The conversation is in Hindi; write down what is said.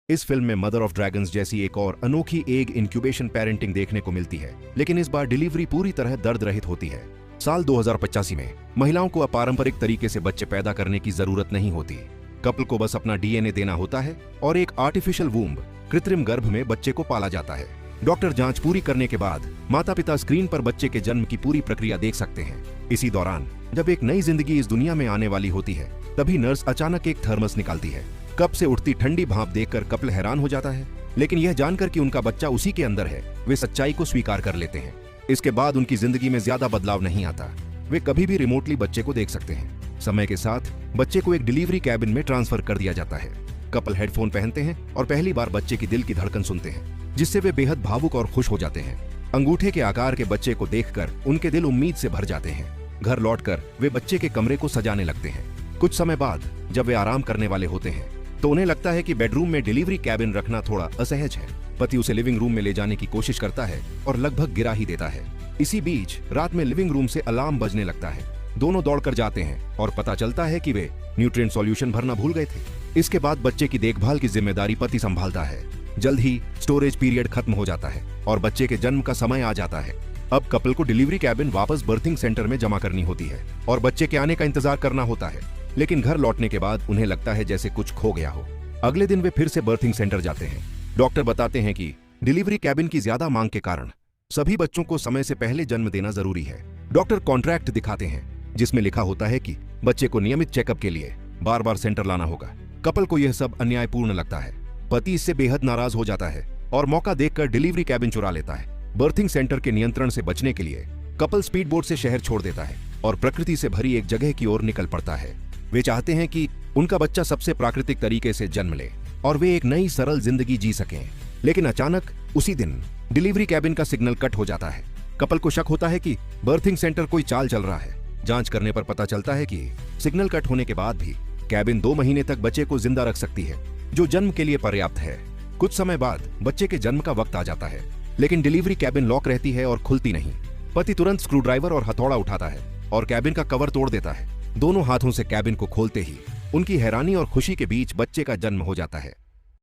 इस फिल्म में मदर ऑफ ड्रैगन्स जैसी एक और अनोखी एग इंक्यूबेशन पेरेंटिंग देखने को मिलती है, लेकिन इस बार डिलीवरी पूरी तरह दर्द रहित होती है। साल 2085 में महिलाओं को अपारंपरिक तरीके से बच्चे पैदा करने की जरूरत नहीं होती। कपल को बस अपना डीएनए देना होता है और एक आर्टिफिशियल वूम्ब, कृत्रिम गर्भ में बच्चे को पाला जाता है। डॉक्टर जांच पूरी करने के बाद माता पिता स्क्रीन पर बच्चे के जन्म की पूरी प्रक्रिया देख सकते हैं। इसी दौरान जब एक नई जिंदगी इस दुनिया में आने वाली होती है, तभी नर्स अचानक एक थर्मस निकालती है। कप से उठती ठंडी भाप देखकर कपल हैरान हो जाता है, लेकिन यह जानकर कि उनका बच्चा उसी के अंदर है, वे सच्चाई को स्वीकार कर लेते हैं। इसके बाद उनकी जिंदगी में ज्यादा बदलाव नहीं आता। वे कभी भी रिमोटली बच्चे को देख सकते हैं। समय के साथ बच्चे को एक डिलीवरी कैबिन में ट्रांसफर कर दिया जाता है। कपल हेडफोन पहनते हैं और पहली बार बच्चे की दिल की धड़कन सुनते हैं, जिससे वे बेहद भावुक और खुश हो जाते हैं। अंगूठे के आकार के बच्चे को देखकर उनके दिल उम्मीद से भर जाते हैं। घर लौटकर वे बच्चे के कमरे को सजाने लगते हैं। कुछ समय बाद जब वे आराम करने वाले होते हैं तो उन्हें लगता है कि बेडरूम में डिलीवरी कैबिन रखना थोड़ा असहज है। पति उसे लिविंग रूम में ले जाने की कोशिश करता है और लगभग गिरा ही देता है। इसी बीच रात में लिविंग रूम से अलार्म बजने लगता है। दोनों दौड़कर जाते हैं और पता चलता है कि वे न्यूट्रिएंट सॉल्यूशन भरना भूल गए थे। इसके बाद बच्चे की देखभाल की जिम्मेदारी पति संभालता है। जल्द ही स्टोरेज पीरियड खत्म हो जाता है और बच्चे के जन्म का समय आ जाता है। अब कपल को डिलीवरी कैबिन वापस बर्थिंग सेंटर में जमा करनी होती है और बच्चे के आने का इंतजार करना होता है। लेकिन घर लौटने के बाद उन्हें लगता है जैसे कुछ खो गया हो। अगले दिन वे फिर से बर्थिंग सेंटर जाते हैं। डॉक्टर बताते हैं कि डिलीवरी कैबिन की ज्यादा मांग के कारण सभी बच्चों को समय से पहले जन्म देना जरूरी है। डॉक्टर कॉन्ट्रैक्ट दिखाते हैं जिसमें लिखा होता है कि बच्चे को नियमित चेकअप के लिए बार बार सेंटर लाना होगा। कपल को यह सब अन्यायपूर्ण लगता है। पति इससे बेहद नाराज हो जाता है और मौका देखकर डिलीवरी कैबिन चुरा लेता है। बर्थिंग सेंटर के नियंत्रण से बचने के लिए कपल स्पीड बोट से शहर छोड़ देता है और प्रकृति से भरी एक जगह की ओर निकल पड़ता है। वे चाहते हैं कि उनका बच्चा सबसे प्राकृतिक तरीके से जन्म ले और वे एक नई सरल जिंदगी जी सकें। लेकिन अचानक उसी दिन डिलीवरी कैबिन का सिग्नल कट हो जाता है। कपल को शक होता है कि बर्थिंग सेंटर कोई चाल चल रहा है। जांच करने पर पता चलता है कि सिग्नल कट होने के बाद भी कैबिन 2 महीने तक बच्चे को जिंदा रख सकती है, जो जन्म के लिए पर्याप्त है। कुछ समय बाद बच्चे के जन्म का वक्त आ जाता है, लेकिन डिलीवरी कैबिन लॉक रहती है और खुलती नहीं। पति तुरंत स्क्रूड्राइवर और हथौड़ा उठाता है और कैबिन का कवर तोड़ देता है। दोनों हाथों से कैबिन को खोलते ही उनकी हैरानी और खुशी के बीच बच्चे का जन्म हो जाता है।